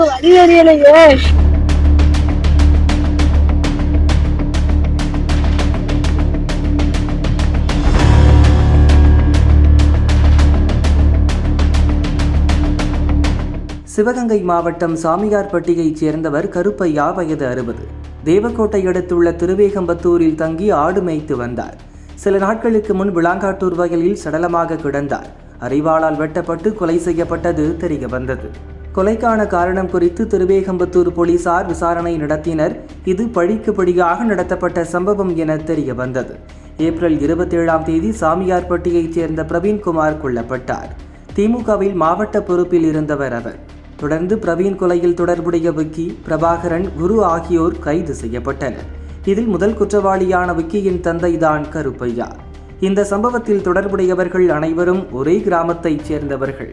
வழி தெரியலையே. சிவகங்கை மாவட்டம் சாமியார்பட்டியைச் சேர்ந்தவர் கருப்பையா, வயது 60. தேவக்கோட்டை அடுத்துள்ள திருவேகம்பத்தூரில் தங்கி ஆடு மேய்த்து வந்தார். சில நாட்களுக்கு முன் விளாங்காட்டூர் வயலில் சடலமாக கிடந்தார். அரிவாளால் வெட்டப்பட்டு கொலை செய்யப்பட்டது தெரிய வந்தது. கொலைக்கான காரணம் குறித்து திருவேகம்பத்தூர் போலீசார் விசாரணை நடத்தினர். இது பழிக்கு பழியாக நடத்தப்பட்ட சம்பவம் என தெரிய வந்தது. ஏப்ரல் 27ஆம் தேதி சாமியார்பட்டியைச் சேர்ந்த பிரவீன்குமார் கொல்லப்பட்டார். திமுகவில் மாவட்ட பொறுப்பில் இருந்தவர் அவர். தொடர்ந்து பிரவீன் கொலையில் தொடர்புடைய விக்கி, பிரபாகரன், குரு ஆகியோர் கைது செய்யப்பட்டனர். இதில் முதல் குற்றவாளியான விக்கியின் தந்தைதான் கருப்பையா. இந்த சம்பவத்தில் தொடர்புடையவர்கள் அனைவரும் ஒரே கிராமத்தைச் சேர்ந்தவர்கள்.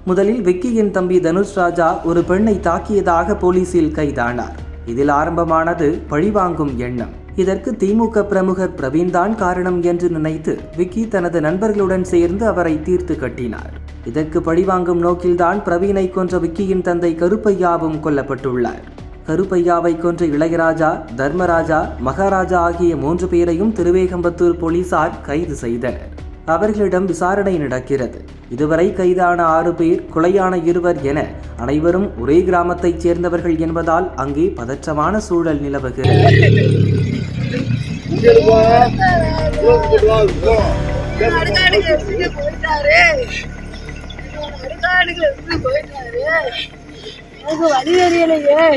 முதலில் விக்கியின் தம்பி தனுஷ் ராஜா ஒரு பெண்ணை தாக்கியதாக போலீசில் கைதானார். இதில் ஆரம்பமானது பழிவாங்கும் எண்ணம். இதற்கு திமுக பிரமுகர் பிரவீன்தான் காரணம் என்று நினைத்து விக்கி தனது நண்பர்களுடன் சேர்ந்து அவரை தீர்த்து கட்டினார். இதற்கு பழிவாங்கும் நோக்கில்தான் பிரவீனை கொன்ற விக்கியின் தந்தை கருப்பையாவும் கொல்லப்பட்டுள்ளார். கருப்பையாவை கொன்ற இளையராஜா, தர்மராஜா, மகாராஜா ஆகிய 3 பேரையும் திருவேகம்பத்தூர் போலீசார் கைது செய்தனர். அவர்களிடம் விசாரணை நடக்கிறது. இதுவரை கைதான 6 பேர், கொலையான 2 என அனைவரும் ஒரே கிராமத்தைச் சேர்ந்தவர்கள் என்பதால் அங்கே பதற்றமான சூழல் நிலவுகிறது. வழி தெரியலையே.